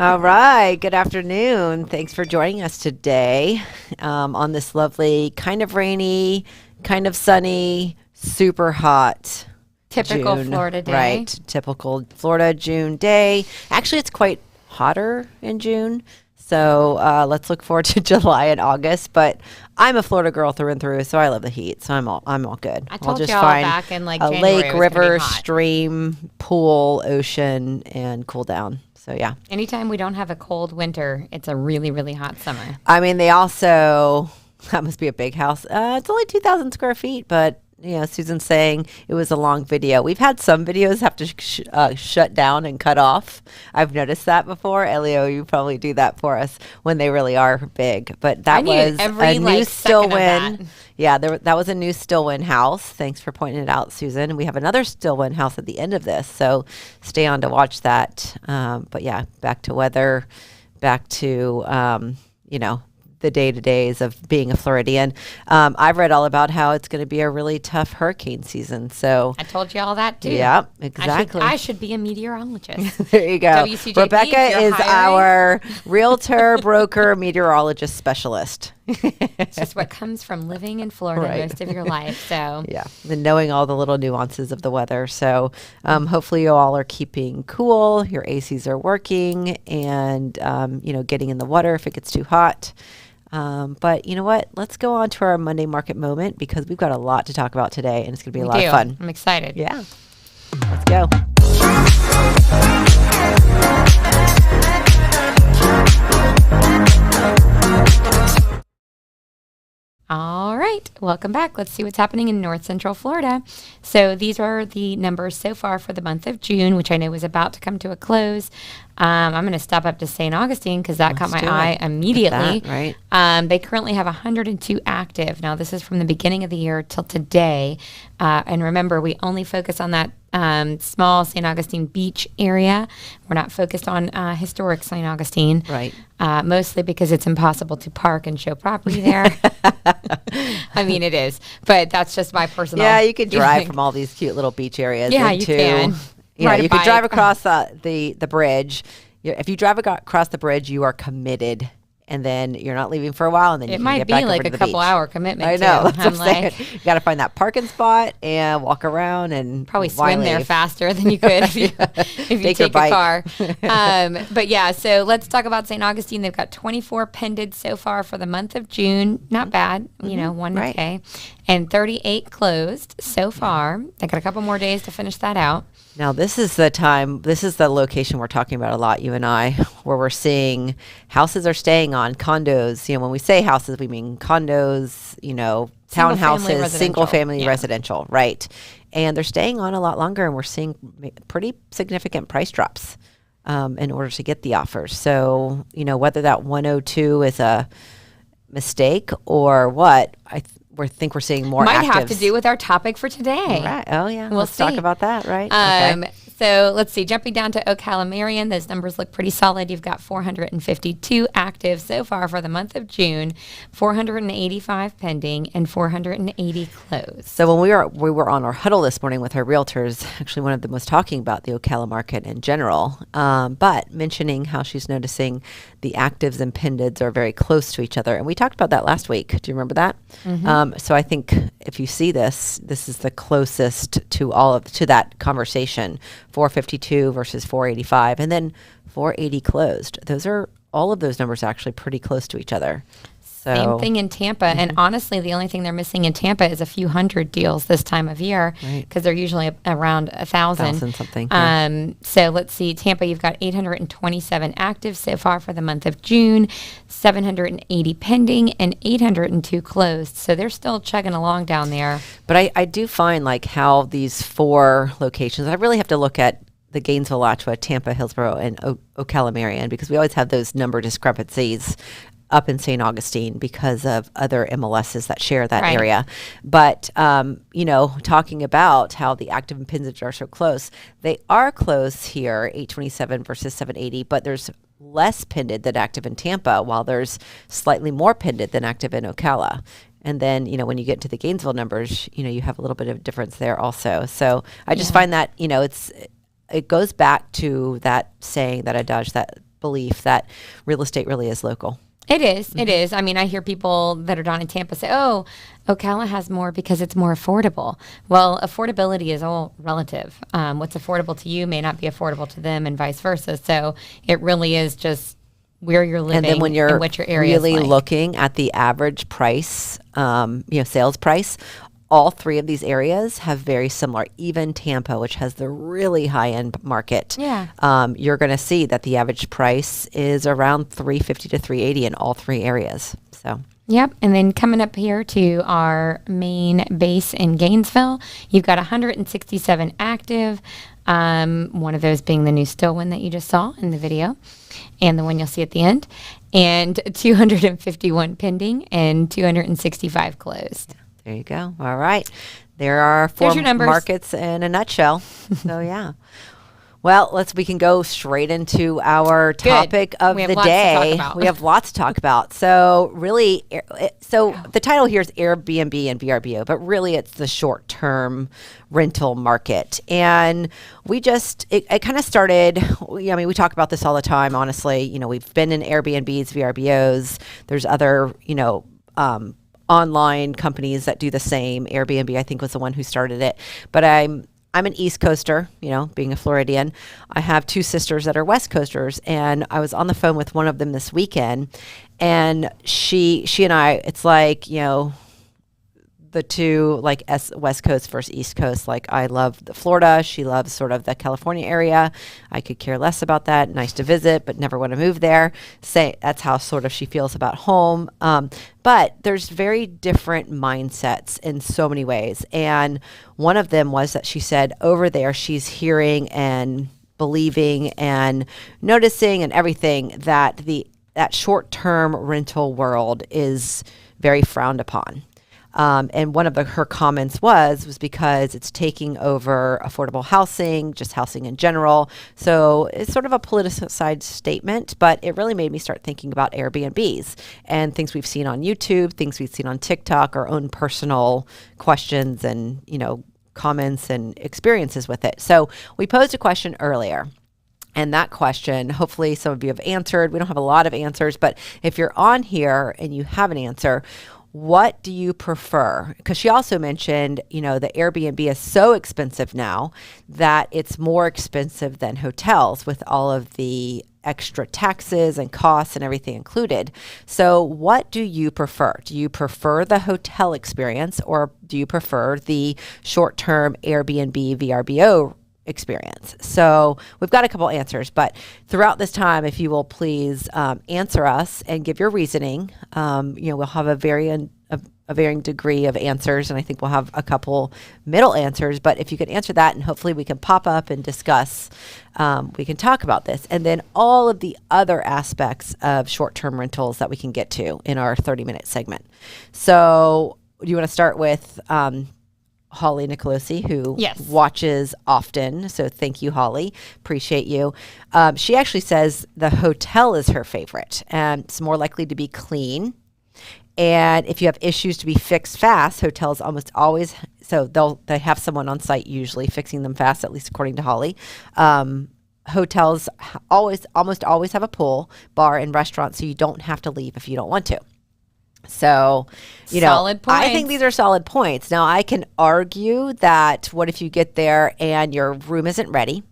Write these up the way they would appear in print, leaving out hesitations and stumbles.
All right. Good afternoon. Thanks for joining us today on this lovely, kind of rainy, kind of sunny, super hot Typical June. Florida day. Right. Typical Florida June day. Actually, it's quite hotter in June. So let's look forward to July and August. But I'm a Florida girl through and through, so I love the heat. So I'm all good. I I'll told just y'all find back in like a January lake, it was gonna be river, hot. stream, pool, ocean, and cool down. So yeah. Anytime we don't have a cold winter, it's a really, really hot summer. I mean, they also, that must be a big house. It's only 2,000 square feet, but, Susan's saying it was a long video. We've had some videos have to shut down and cut off. I've noticed that before. Elio, you probably do that for us when they really are big. But that was a new Stillwin. Yeah, that was a new Stillwin house. Thanks for pointing it out, Susan. We have another Stillwin house at the end of this, so stay on to watch that. But yeah, back to weather, back to, the day-to-days of being a Floridian. I've read all about how it's going to be a really tough hurricane season. So I told you all that too. Yeah, exactly. I should be a meteorologist. There you go. WCJP, Rebecca if you're is hiring. our realtor, broker, meteorologist specialist. It's just what comes from living in Florida Right. most of your life. So Yeah, and knowing all the little nuances of the weather. So hopefully you all are keeping cool, your ACs are working, and, getting in the water if it gets too hot. But you know what? Let's go on to our Monday market moment because we've got a lot to talk about today, and it's going to be a lot of fun. I'm excited. Yeah, let's go. All right, welcome back. Let's see what's happening in North Central Florida. So these are the numbers so far for the month of June, which I know is about to come to a close. I'm going to stop up to St. Augustine because that caught my eye immediately. That, right. They currently have 102 active. Now, this is from the beginning of the year till today. And remember, we only focus on that small St. Augustine beach area. We're not focused on historic St. Augustine. Right. Mostly because it's impossible to park and show property there. I mean, it is. But that's just my personal... Yeah, you could drive feeling. from all these cute little beach areas. Yeah, you can. Ride a You could drive bike. across the bridge. If you drive across the bridge, you are committed. And then you're not leaving for a while, and then you It can might get be back like over a to the couple beach. hour commitment. I know. Too. That's what I'm saying. You got to find that parking spot and walk around and Probably why swim there leave? faster than you could if you Take your take a car. bike. But yeah, so let's talk about St. Augustine. They've got 24 pended so far for the month of June. Not bad, one right. okay. And 38 closed so far. They got a couple more days to finish that out. Now, this is the location we're talking about a lot, you and I, where we're seeing houses are staying on, condos. When we say houses, we mean condos, townhouses, single family residential, right? And they're staying on a lot longer, and we're seeing pretty significant price drops in order to get the offers. So, whether that 102 is a mistake or what, we think we're seeing more Might actives. have to do with our topic for today. Right. Oh, yeah. We'll Let's talk see. about that, right? Okay. So let's see. Jumping down to Ocala Marion, those numbers look pretty solid. You've got 452 active so far for the month of June, 485 pending, and 480 closed. So when we were on our huddle this morning with our realtors, actually one of them was talking about the Ocala market in general, but mentioning how she's noticing the actives and pendeds are very close to each other. And we talked about that last week. Do you remember that? Mm-hmm. So I think if you see this is the closest to to that conversation. 452 versus 485, and then 480 closed. All of those numbers are actually pretty close to each other. So, Same thing in Tampa. And honestly, the only thing they're missing in Tampa is a few hundred deals this time of year because they're usually around 1,000. 1,000 something. Yeah. So let's see. Tampa, you've got 827 active so far for the month of June, 780 pending, and 802 closed. So they're still chugging along down there. But I do find like how these four locations, I really have to look at the Gainesville, Alachua, Tampa, Hillsborough, and Ocala Marion because we always have those number discrepancies up in St. Augustine because of other MLSs that share that area. But, talking about how the active and pendants are so close, they are close here, 827 versus 780, but there's less pended than active in Tampa, while there's slightly more pended than active in Ocala. And then, when you get to the Gainesville numbers, you have a little bit of difference there also. So I just find that, it goes back to that saying that adage that belief that real estate really is local. It is. It is. I mean, I hear people that are down in Tampa say, oh, Ocala has more because it's more affordable. Well, affordability is all relative. What's affordable to you may not be affordable to them and vice versa. So it really is just where you're living and then when you're and what your area really is like. looking at the average price, sales price, all three of these areas have very similar. Even Tampa, which has the really high-end market, you're going to see that the average price is around $350 to $380 in all three areas. So. Yep. And then coming up here to our main base in Gainesville, you've got 167 active, one of those being the new still one that you just saw in the video and the one you'll see at the end, and 251 pending and 265 closed. There you go. All right. There are four markets in a nutshell. So, yeah. Well, we can go straight into our topic of the day. We have lots to talk about. So really, the title here is Airbnb and VRBO, but really it's the short-term rental market. And it kind of started, we talk about this all the time, honestly. We've been in Airbnbs, VRBOs. There's other, online companies that do the same. Airbnb, I think, was the one who started it. But I'm an East Coaster, being a Floridian. I have two sisters that are West Coasters, and I was on the phone with one of them this weekend, and she and I, it's like, the two, like West Coast versus East Coast. Like, I love Florida. She loves sort of the California area. I could care less about that. Nice to visit, but never want to move there. That's how sort of she feels about home. But there's very different mindsets in so many ways. And one of them was that she said over there, she's hearing and believing and noticing and everything that that short-term rental world is very frowned upon. And one of her comments was because it's taking over affordable housing, just housing in general. So it's sort of a politicized statement, but it really made me start thinking about Airbnbs and things we've seen on YouTube, things we've seen on TikTok, our own personal questions and, comments and experiences with it. So we posed a question earlier. And that question, hopefully some of you have answered. We don't have a lot of answers, but if you're on here and you have an answer, what do you prefer? Because she also mentioned, the Airbnb is so expensive now that it's more expensive than hotels with all of the extra taxes and costs and everything included. So what do you prefer? Do you prefer the hotel experience or do you prefer the short-term Airbnb VRBO experience? So we've got a couple answers, but throughout this time, if you will please answer us and give your reasoning. We'll have a varying degree of answers, and I think we'll have a couple middle answers, but if you could answer that and hopefully we can pop up and discuss, we can talk about this. And then all of the other aspects of short-term rentals that we can get to in our 30-minute segment. So do you want to start with Holly Nicolosi, who watches often. So thank you, Holly. Appreciate you. She actually says the hotel is her favorite, and it's more likely to be clean. And if you have issues to be fixed fast, hotels almost always, so they have someone on site usually fixing them fast, at least according to Holly. Hotels almost always have a pool, bar, and restaurant, so you don't have to leave if you don't want to. So, solid points. I think these are solid points. Now, I can argue that what if you get there and your room isn't ready,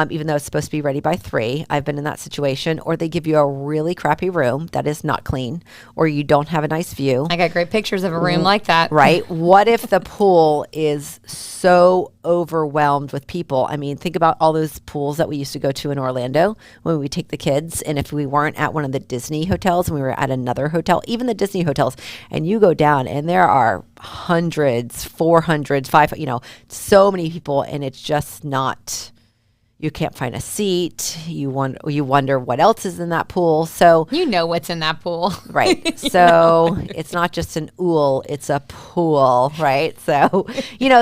even though it's supposed to be ready by 3. I've been in that situation. Or they give you a really crappy room that is not clean, or you don't have a nice view. I got great pictures of a room like that. Right? What if the pool is so overwhelmed with people? I mean, think about all those pools that we used to go to in Orlando when we take the kids. And if we weren't at one of the Disney hotels and we were at another hotel, even the Disney hotels, and you go down and there are hundreds, 400s, 500, so many people, and it's just not... You can't find a seat. You wonder what else is in that pool. So you know what's in that pool, right? So it's not just an ool; it's a pool, right? So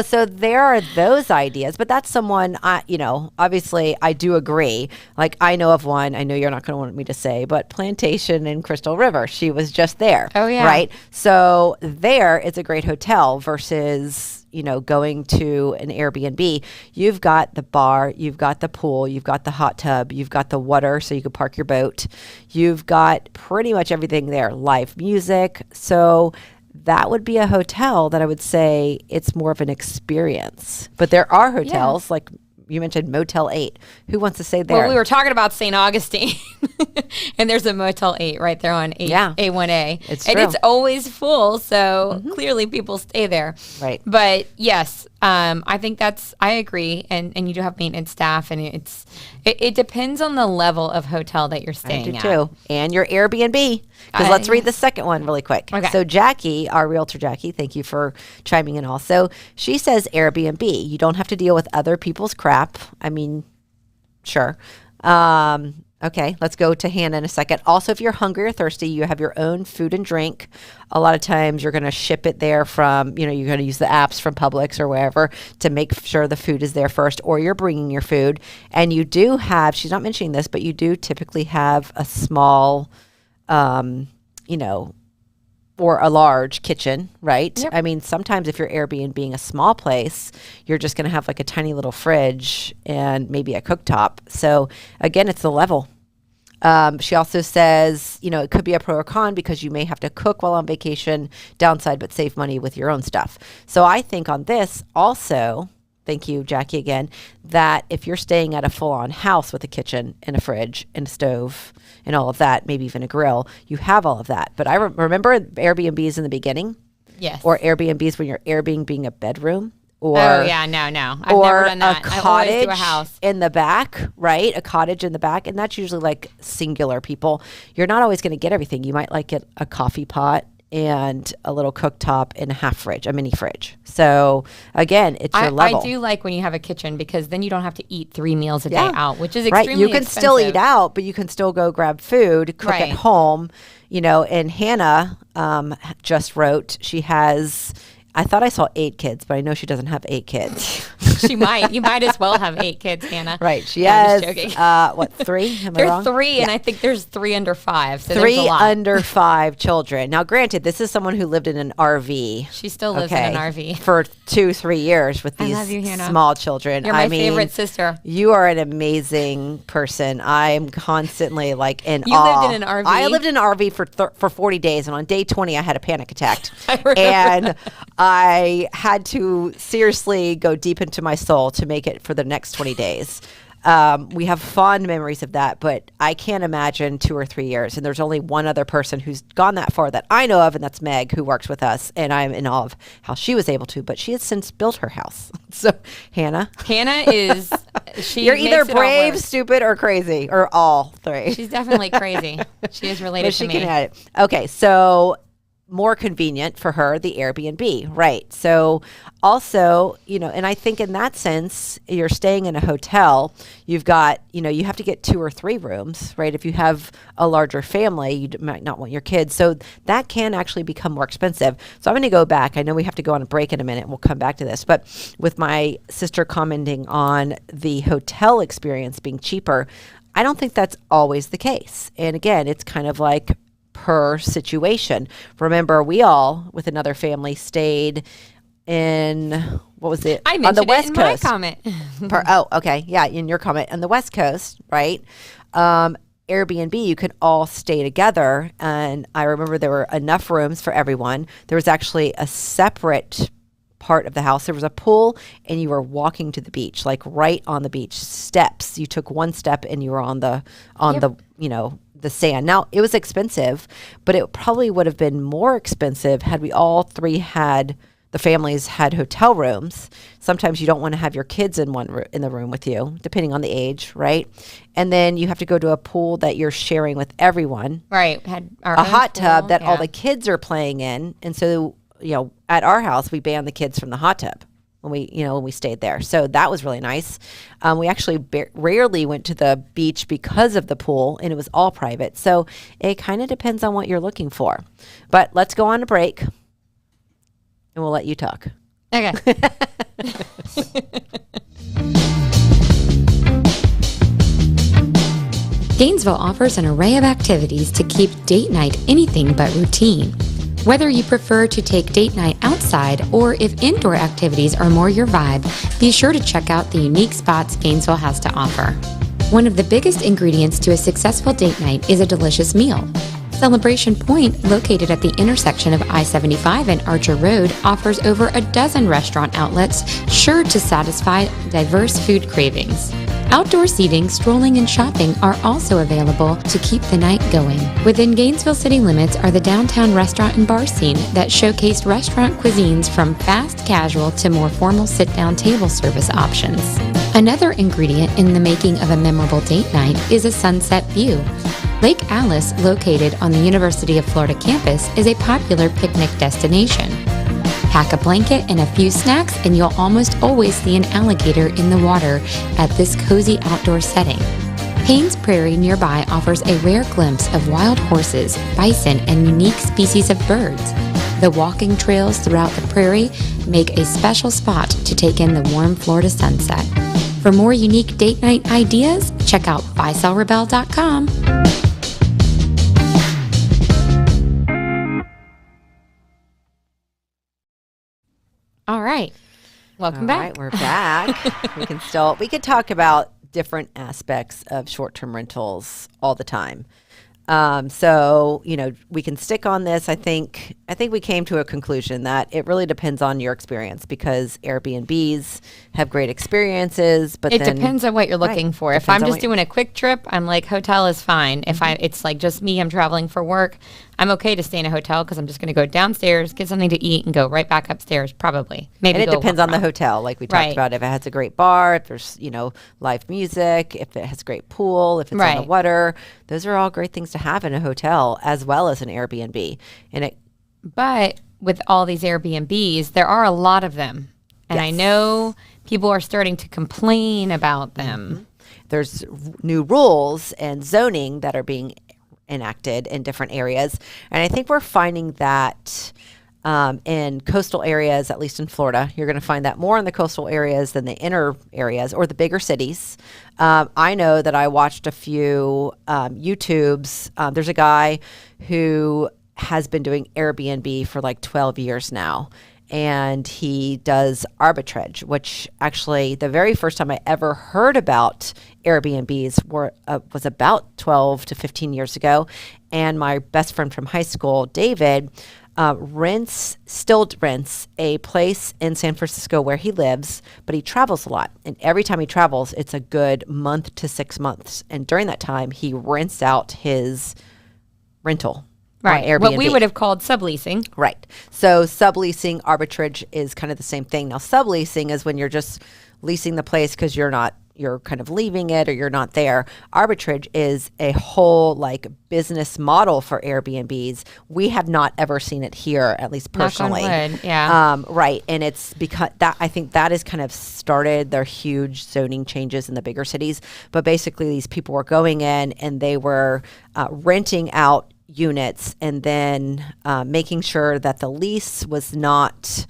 so there are those ideas. But that's someone, obviously I do agree. Like I know of one. I know you're not going to want me to say, but Plantation in Crystal River. She was just there. Oh yeah, right. So there, it's a great hotel versus going to an Airbnb, you've got the bar, you've got the pool, you've got the hot tub, you've got the water so you can park your boat. You've got pretty much everything there, live music. So that would be a hotel that I would say it's more of an experience. But there are hotels like you mentioned Motel 8. Who wants to stay there? Well, we were talking about St. Augustine, and there's a Motel 8 right there on A1A. It's true. And it's always full, so clearly people stay there. Right. But yes, I think I agree. And you do have maintenance staff, and it depends on the level of hotel that you're staying at. Too. And your Airbnb. Because let's read the second one really quick. Okay. So Jackie, our realtor Jackie, thank you for chiming in also. She says Airbnb. You don't have to deal with other people's crap. I mean, sure. Okay, let's go to Hannah in a second. Also, if you're hungry or thirsty, you have your own food and drink. A lot of times you're going to ship it there from, you're going to use the apps from Publix or wherever to make sure the food is there first, or you're bringing your food. And you do have, she's not mentioning this, but you do typically have a small, or a large kitchen, right? Yep. I mean, sometimes if you're Airbnb a small place, you're just going to have like a tiny little fridge and maybe a cooktop. So again, it's the level. She also says, it could be a pro or con because you may have to cook while on vacation, downside, but save money with your own stuff. So I think on this also, thank you, Jackie, again, that if you're staying at a full-on house with a kitchen and a fridge and a stove and all of that, maybe even a grill, you have all of that. But I remember Airbnbs in the beginning. Yes. Or Airbnbs when you're Airbnb a bedroom. Or, no. I've never done that. A cottage I always do a house. in the back, right? A cottage in the back. And that's usually like singular people. You're not always going to get everything. You might like get a coffee pot and a little cooktop and a mini fridge. So again, it's your level. I do like when you have a kitchen because then you don't have to eat 3 meals a day out, which is extremely right. You can expensive. still eat out, but you can still go grab food, cook at home, and Hannah just wrote, she has, I thought I saw 8 kids, but I know she doesn't have 8 kids. She might. You might as well have 8 kids, Hannah. Right. She I'm has, just joking. 3? Am I There's wrong? 3, and I think there's 3 under 5. So 3 there's a lot. under 5 children. Now, granted, this is someone who lived in an RV. She still lives in an RV. For 2-3 years with these love you, Hannah. small children. You're my favorite sister. You are an amazing person. I'm constantly like in awe. You lived in an RV? I lived in an RV for 40 days, and on day 20, I had a panic attack. And I had to seriously go deep into my soul to make it for the next 20 days. We have fond memories of that, but I can't imagine 2 or 3 years. And there's only one other person who's gone that far that I know of, and that's Meg, who works with us. And I'm in awe of how she was able to, but she has since built her house. So Hannah is, you're either brave, stupid, or crazy, or all 3. She's definitely crazy. She is related to me. She can add it. Okay, so more convenient for her, the Airbnb, right? So also, and I think in that sense, you're staying in a hotel, you've got, you have to get 2 or 3 rooms, right? If you have a larger family, you might not want your kids. So that can actually become more expensive. So I'm going to go back. I know we have to go on a break in a minute. We'll come back to this. But with my sister commenting on the hotel experience being cheaper, I don't think that's always the case. And again, it's kind of like per situation. Remember, we all, with another family, stayed in, what was it? I mentioned on the West it in Coast. my comment. Okay. Yeah, in your comment. On the West Coast, right? Airbnb, you could all stay together. And I remember there were enough rooms for everyone. There was actually a separate part of the house. There was a pool, and you were walking to the beach, like right on the beach steps. You took one step and you were on the the sand. Now, it was expensive, but it probably would have been more expensive had we all 3 had, the families had hotel rooms. Sometimes you don't want to have your kids in in the room with you, depending on the age, right? And then you have to go to a pool that you're sharing with everyone. Right. Had a hot tub that all the kids are playing in. And so, at our house, we banned the kids from the hot tub when we stayed there. So that was really nice. We actually rarely went to the beach because of the pool, and it was all private. So it kind of depends on what you're looking for. But let's go on a break, and we'll let you talk. Okay. Gainesville offers an array of activities to keep date night anything but routine. Whether you prefer to take date night outside or if indoor activities are more your vibe, be sure to check out the unique spots Gainesville has to offer. One of the biggest ingredients to a successful date night is a delicious meal. Celebration Point, located at the intersection of I-75 and Archer Road, offers over a dozen restaurant outlets sure to satisfy diverse food cravings. Outdoor seating, strolling, and shopping are also available to keep the night going. Within Gainesville city limits are the downtown restaurant and bar scene that showcased restaurant cuisines from fast casual to more formal sit-down table service options. Another ingredient in the making of a memorable date night is a sunset view. Lake Alice, located on the University of Florida campus, is a popular picnic destination. Pack a blanket and a few snacks and you'll almost always see an alligator in the water at this cozy outdoor setting. Paynes Prairie nearby offers a rare glimpse of wild horses, bison, and unique species of birds. The walking trails throughout the prairie make a special spot to take in the warm Florida sunset. For more unique date night ideas, check out buysellrebell.com. All right. Welcome back. All right, we're back. We could talk about different aspects of short-term rentals all the time. So, we can stick on this. I think we came to a conclusion that it really depends on your experience because Airbnbs have great experiences, but it depends on what you're looking for. If I'm just doing a quick trip, I'm like, hotel is fine. If it's like just me, I'm traveling for work, I'm okay to stay in a hotel because I'm just going to go downstairs, get something to eat, and go right back upstairs, probably. Maybe. And it depends on the hotel, like we talked about. If it has a great bar, if there's, live music, if it has a great pool, if it's on the water, those are all great things to have in a hotel as well as an Airbnb. But with all these Airbnbs, there are a lot of them. And I know people are starting to complain about them. There's new rules and zoning that are being enacted in different areas. And I think we're finding that in coastal areas, at least in Florida, you're going to find that more in the coastal areas than the inner areas or the bigger cities. I know that I watched a few YouTubes. There's a guy who has been doing Airbnb for like 12 years now. And he does arbitrage, which actually the very first time I ever heard about Airbnbs was about 12 to 15 years ago. And my best friend from high school, David, still rents a place in San Francisco where he lives, but he travels a lot. And every time he travels, it's a good month to 6 months. And during that time, he rents out his rental. Right. What we would have called subleasing. Right. So subleasing, arbitrage is kind of the same thing. Now, subleasing is when you're just leasing the place because you're kind of leaving it or you're not there. Arbitrage is a whole business model for Airbnbs. We have not ever seen it here, at least personally. Knock on wood, yeah. Right. And it's because I think that has kind of started their huge zoning changes in the bigger cities. But basically these people were going in and they were renting out units and then making sure that the lease was not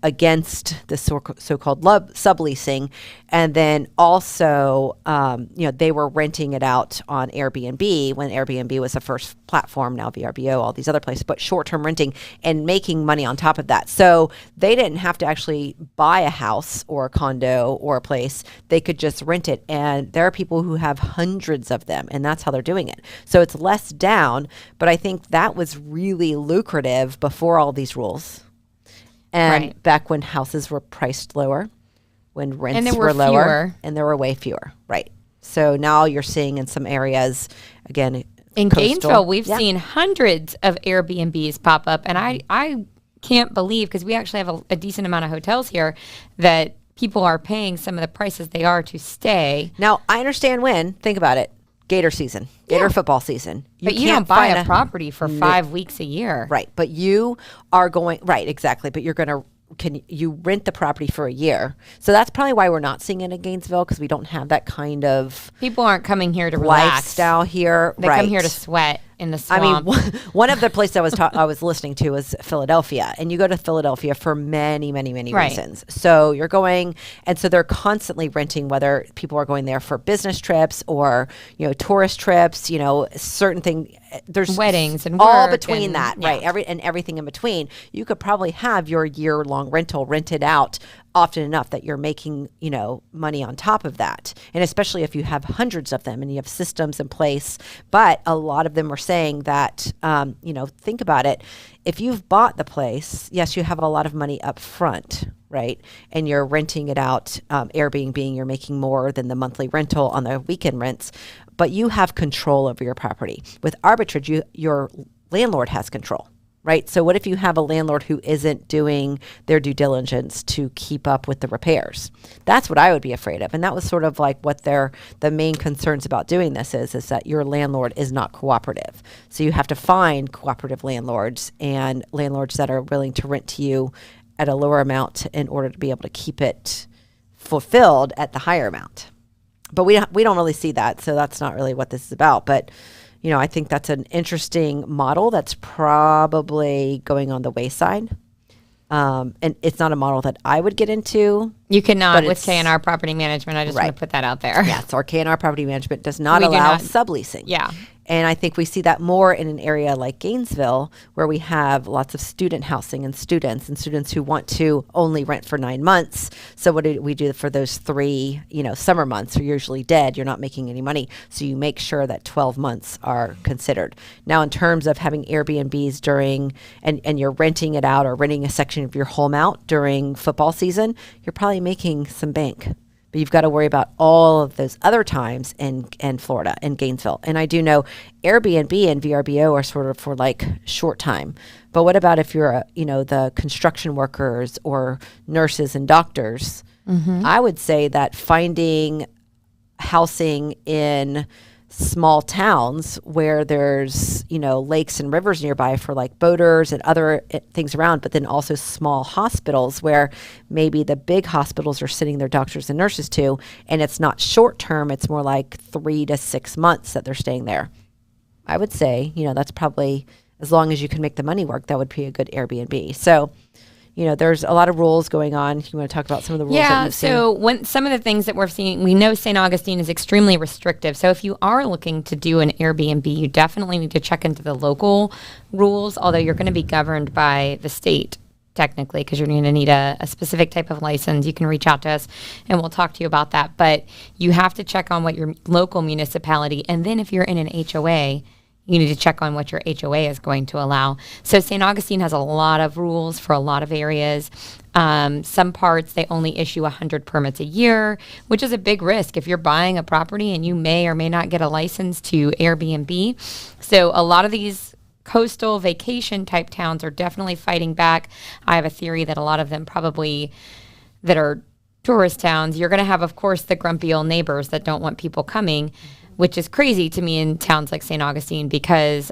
against the so-called subleasing. And then also, they were renting it out on Airbnb when Airbnb was the first platform, now VRBO, all these other places, but short-term renting and making money on top of that. So they didn't have to actually buy a house or a condo or a place. They could just rent it. And there are people who have hundreds of them, and that's how they're doing it. So it's less down, but I think that was really lucrative before all these rules. And back when houses were priced lower, when rents were lower, and there were way fewer. Right. So now you're seeing in some areas, again, in Gainesville, we've seen hundreds of Airbnbs pop up. And I can't believe, because we actually have a decent amount of hotels here, that people are paying some of the prices they are to stay. Now, I understand think about it, Gator season, Gator football season. But you don't buy a property for 5 weeks a year. Right. But you are going, right, exactly. But you rent the property for a year. So that's probably why we're not seeing it in Gainesville, because we don't have that kind of people aren't coming here to relax. Lifestyle here. They come here to sweat. in the swamp. I mean, one of the places I was listening to was Philadelphia, and you go to Philadelphia for many, many, many Right. reasons. So you're going, and so they're constantly renting, whether people are going there for business trips or, tourist trips, certain thing. There's Weddings and all work between and- that, yeah. right? Everything in between. You could probably have your year-long rental rented out often enough that you're making, money on top of that. And especially if you have hundreds of them and you have systems in place. But a lot of them were saying that, think about it. If you've bought the place, yes, you have a lot of money up front, right? And you're renting it out, Airbnb, you're making more than the monthly rental on the weekend rents, but you have control over your property. With arbitrage, your landlord has control. Right. So what if you have a landlord who isn't doing their due diligence to keep up with the repairs? That's what I would be afraid of. And that was sort of like what the main concerns about doing this is that your landlord is not cooperative. So you have to find cooperative landlords and landlords that are willing to rent to you at a lower amount in order to be able to keep it fulfilled at the higher amount. But we don't really see that. So that's not really what this is about. But I think that's an interesting model that's probably going on the wayside. And it's not a model that I would get into. You cannot but with K&R Property Management. I just want Right. to put that out there. Yes, our K&R Property Management does not We do allow not- subleasing. Yeah. And I think we see that more in an area like Gainesville, where we have lots of student housing and students who want to only rent for 9 months. So what do we do for those 3, summer months are usually dead. You're not making any money. So you make sure that 12 months are considered. Now, in terms of having Airbnbs during, and you're renting it out or renting a section of your home out during football season, you're probably making some bank. But you've got to worry about all of those other times in Florida, in Gainesville. And I do know Airbnb and VRBO are sort of for like short time. But what about if you're, the construction workers or nurses and doctors? Mm-hmm. I would say that finding housing in small towns where there's, lakes and rivers nearby for like boaters and other things around, but then also small hospitals where maybe the big hospitals are sending their doctors and nurses to, and it's not short term, it's more like 3 to 6 months that they're staying there. I would say, that's probably, as long as you can make the money work, that would be a good Airbnb. So, there's a lot of rules going on. You want to talk about some of the rules that you've seen? So when some of the things that we're seeing, we know St. Augustine is extremely restrictive. So if you are looking to do an Airbnb, you definitely need to check into the local rules, although you're going to be governed by the state technically, because you're going to need a specific type of license. You can reach out to us and we'll talk to you about that. But you have to check on what your local municipality, and then if you're in an HOA, you need to check on what your HOA is going to allow. So St. Augustine has a lot of rules for a lot of areas. Some parts, they only issue 100 permits a year, which is a big risk if you're buying a property and you may or may not get a license to Airbnb. So a lot of these coastal vacation type towns are definitely fighting back. I have a theory that a lot of them probably that are tourist towns, you're going to have, of course, the grumpy old neighbors that don't want people coming, which is crazy to me in towns like St. Augustine because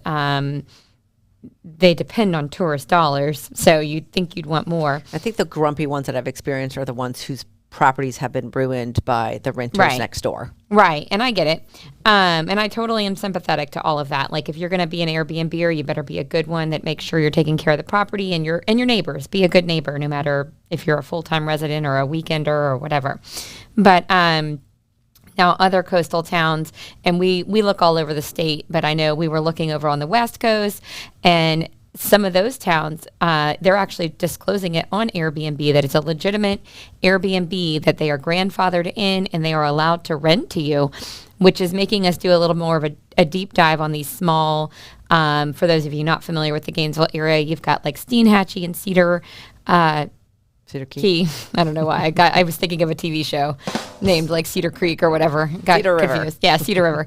they depend on tourist dollars. So you'd think you'd want more. I think the grumpy ones that I've experienced are the ones whose properties have been ruined by the renters Right. next door. Right. And I get it. And I totally am sympathetic to all of that. Like if you're going to be an Airbnb, you better be a good one that makes sure you're taking care of the property and your neighbors. Be a good neighbor, no matter if you're a full-time resident or a weekender or whatever. But now other coastal towns, and we look all over the state, but I know we were looking over on the West Coast, and some of those towns, they're actually disclosing it on Airbnb that it's a legitimate Airbnb that they are grandfathered in and they are allowed to rent to you, which is making us do a little more of a deep dive on these small, for those of you not familiar with the Gainesville area, you've got like Steenhatchee and Cedar Key. I don't know why. I was thinking of a TV show named like Cedar Creek or whatever. Got Cedar River. confused. Yeah, Cedar River.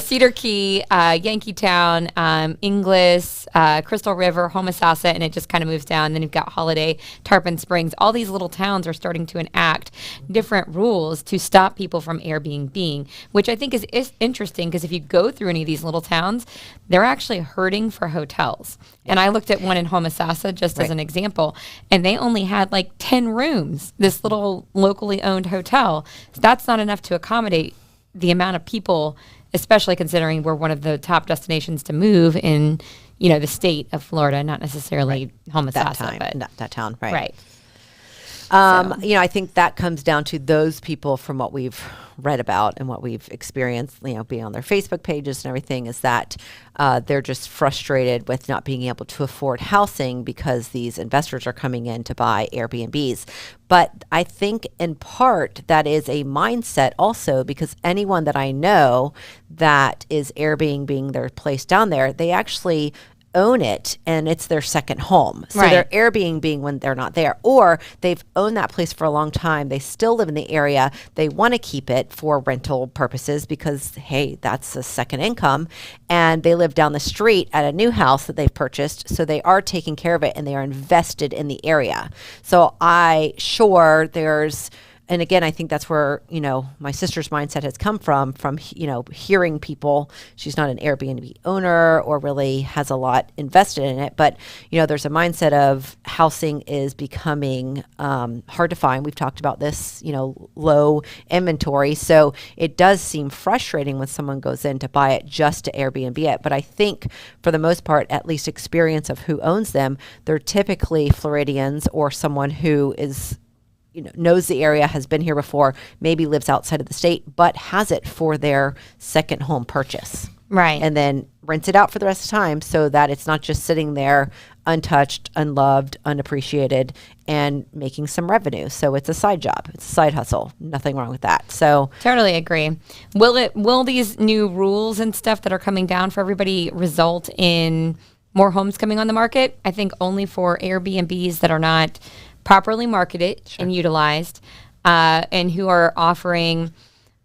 Cedar Key, Yankeetown, Inglis, Crystal River, Homosassa, and it just kind of moves down. Then you've got Holiday, Tarpon Springs. All these little towns are starting to enact different rules to stop people from Airbnb, which I think is interesting because if you go through any of these little towns, they're actually hurting for hotels. And I looked at one in Homosassa just as an example, and they only had like 10 rooms, this little locally owned hotel. That's not enough to accommodate the amount of people especially considering we're one of the top destinations to move in, the state of Florida, not necessarily Homosassa, but not that town, right? Right. I think that comes down to those people from what we've read about and what we've experienced, being on their Facebook pages and everything, is that they're just frustrated with not being able to afford housing because these investors are coming in to buy Airbnbs. But I think in part that is a mindset also, because anyone that I know that is Airbnb their place down there, they actually own it and it's their second home. So Right. they're Airbnb when they're not there, or they've owned that place for a long time. They still live in the area. They want to keep it for rental purposes because, hey, that's a second income. And they live down the street at a new house that they've purchased. So they are taking care of it and they are invested in the area. So and again, I think that's where, my sister's mindset has come from, hearing people. She's not an Airbnb owner or really has a lot invested in it. But, there's a mindset of housing is becoming hard to find. We've talked about this, low inventory. So it does seem frustrating when someone goes in to buy it just to Airbnb it. But I think for the most part, at least experience of who owns them, they're typically Floridians or someone who is knows the area, has been here before, maybe lives outside of the state, but has it for their second home purchase. Right. And then rents it out for the rest of the time so that it's not just sitting there untouched, unloved, unappreciated, and making some revenue. So it's a side job. It's a side hustle. Nothing wrong with that. So Totally agree. Will these new rules and stuff that are coming down for everybody result in more homes coming on the market? I think only for Airbnbs that are not properly marketed and utilized, and who are offering,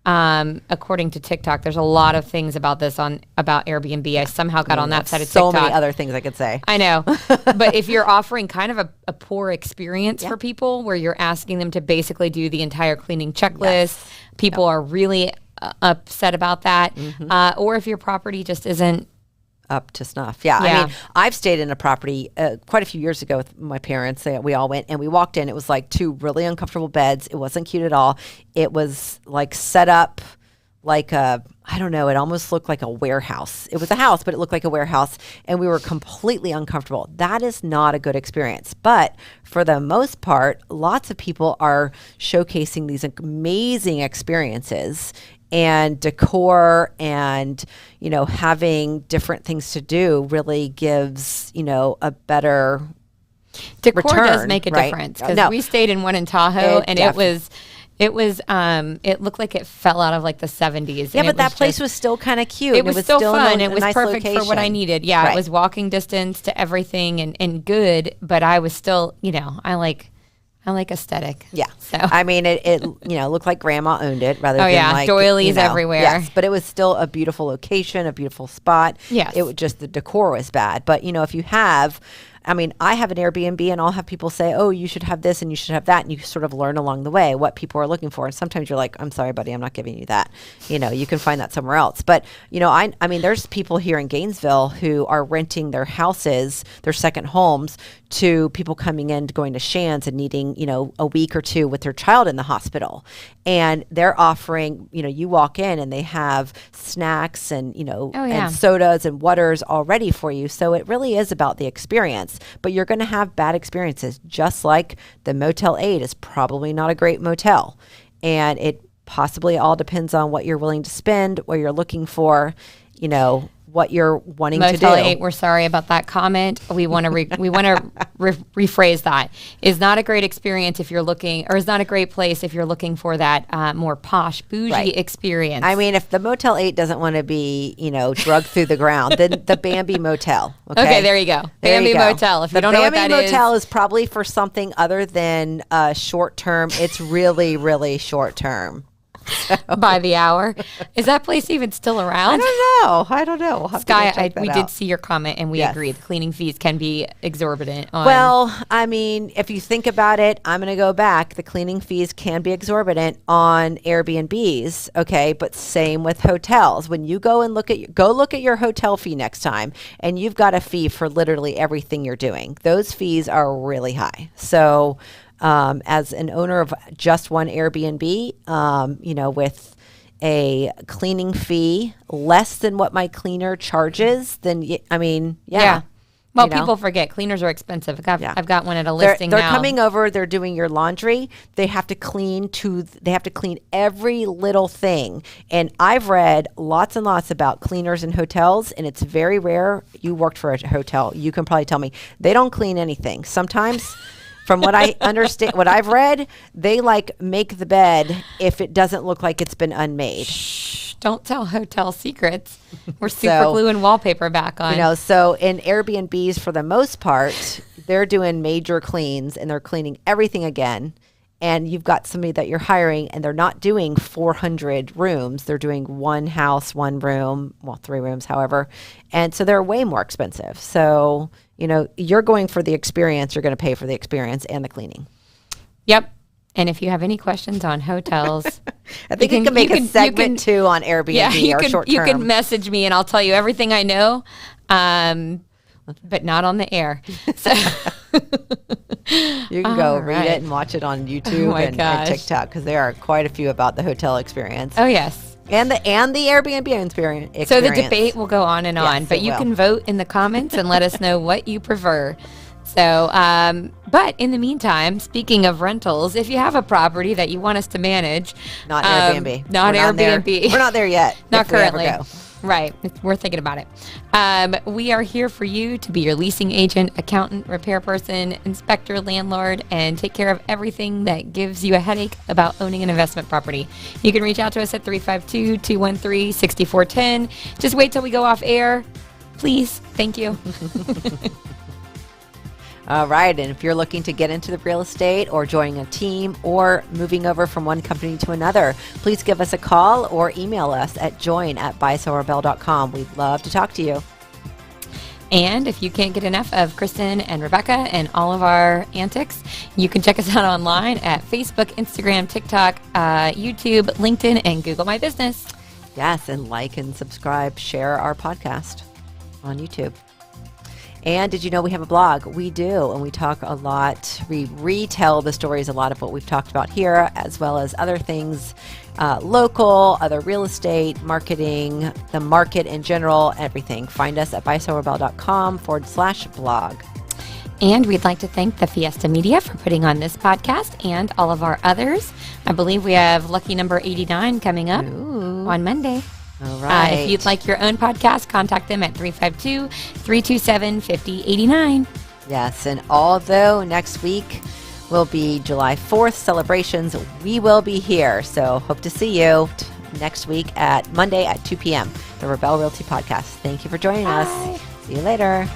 according to TikTok, there's a lot of things about Airbnb. I somehow got on that side of TikTok. So many other things I could say. I know. But if you're offering kind of a poor experience for people, where you're asking them to basically do the entire cleaning checklist, people are really upset about that. Or if your property just isn't up to snuff. Yeah. I mean, I've stayed in a property quite a few years ago with my parents. We all went and we walked in. It was like two really uncomfortable beds. It wasn't cute at all. It was like set up like I don't know, it almost looked like a warehouse. It was a house, but it looked like a warehouse, and we were completely uncomfortable. That is not a good experience. But for the most part, lots of people are showcasing these amazing experiences and decor, and having different things to do really gives a better decor return, does make a difference, because we stayed in one in Tahoe, and it looked like it fell out of like the 70s. Yeah, but that place was still kind of cute. It was still fun. It was nice perfect location for what I needed. Yeah, Right. It was walking distance to everything and good, but I was still, I like aesthetic. Yeah. So I mean, it looked like grandma owned it rather than like doilies everywhere. Yes, but it was still a beautiful location, a beautiful spot. Yes. It was just the decor was bad. But if you have, I have an Airbnb and I'll have people say, oh, you should have this and you should have that. And you sort of learn along the way what people are looking for. And sometimes you're like, I'm sorry, buddy, I'm not giving you that. You can find that somewhere else. But, I mean, there's people here in Gainesville who are renting their houses, their second homes, to people coming in, going to Shands and needing, a week or two with their child in the hospital. And they're offering, you walk in and they have snacks and, and sodas and waters all ready for you. So it really is about the experience. But you're going to have bad experiences, just like the Motel 8 is probably not a great motel. And it possibly all depends on what you're willing to spend, what you're looking for, what you're wanting to do. Motel 8, we're sorry about that comment. We want to rephrase that. Is not a great experience if you're looking, or is not a great place if you're looking for that more posh, bougie experience. I mean, if the Motel 8 doesn't want to be, drugged through the ground, then the Bambi Motel. Okay, there you go. Bambi Motel. If you don't know what that is. The Bambi Motel is probably for something other than short term. It's really, really short term. By the hour. Is that place even still around? I don't know. We'll Sky, we did see your comment and we agree. The cleaning fees can be exorbitant. Well, I mean, if you think about it, I'm going to go back. The cleaning fees can be exorbitant on Airbnbs. Okay. But same with hotels. When you go and look at your hotel fee next time, and you've got a fee for literally everything you're doing. Those fees are really high. So, as an owner of just one Airbnb, with a cleaning fee less than what my cleaner charges, then yeah. Well, people forget cleaners are expensive. I've got one at a listing they're now. coming over. They're doing your laundry. They have to clean every little thing. And I've read lots and lots about cleaners in hotels, and it's very rare. You worked for a hotel. You can probably tell me they don't clean anything. Sometimes, from what I understand, what I've read, they make the bed if it doesn't look like it's been unmade. Don't tell hotel secrets. We're super gluing wallpaper back on. So in Airbnbs, for the most part, they're doing major cleans and they're cleaning everything again. And you've got somebody that you're hiring and they're not doing 400 rooms. They're doing one house, one room, 3 rooms, however. And so they're way more expensive. So, you're going for the experience. You're going to pay for the experience and the cleaning. Yep. And if you have any questions on hotels, I think you can make a segment too on Airbnb or short term. You can message me and I'll tell you everything I know, but not on the air. So you can go read it and watch it on YouTube and TikTok, because there are quite a few about the hotel experience. Oh, yes. And the Airbnb experience. So the debate will go on and on, but you can vote in the comments and let us know what you prefer. So, but in the meantime, speaking of rentals, if you have a property that you want us to manage, not Airbnb, We're not there yet. Not currently. Right. We're thinking about it. We are here for you to be your leasing agent, accountant, repair person, inspector, landlord, and take care of everything that gives you a headache about owning an investment property. You can reach out to us at 352-213-6410. Just wait till we go off air. Please. Thank you. All right. And if you're looking to get into the real estate or joining a team or moving over from one company to another, please give us a call or email us at join@buysellerrebell.com. We'd love to talk to you. And if you can't get enough of Kristen and Rebecca and all of our antics, you can check us out online at Facebook, Instagram, TikTok, YouTube, LinkedIn, and Google My Business. Yes. And like and subscribe, share our podcast on YouTube. And did you know we have a blog? We do, and we talk a lot. We retell the stories, a lot of what we've talked about here, as well as other things, local, other real estate, marketing, the market in general, everything. Find us at buysellerrebell.com/blog. And we'd like to thank the Fiesta Media for putting on this podcast and all of our others. I believe we have lucky number 89 coming up on Monday. All right. If you'd like your own podcast, contact them at 352-327-5089. Yes, and although next week will be July 4th celebrations, we will be here. So hope to see you next week at Monday at 2 p.m. The Rabell Realty Podcast. Thank you for joining us. See you later.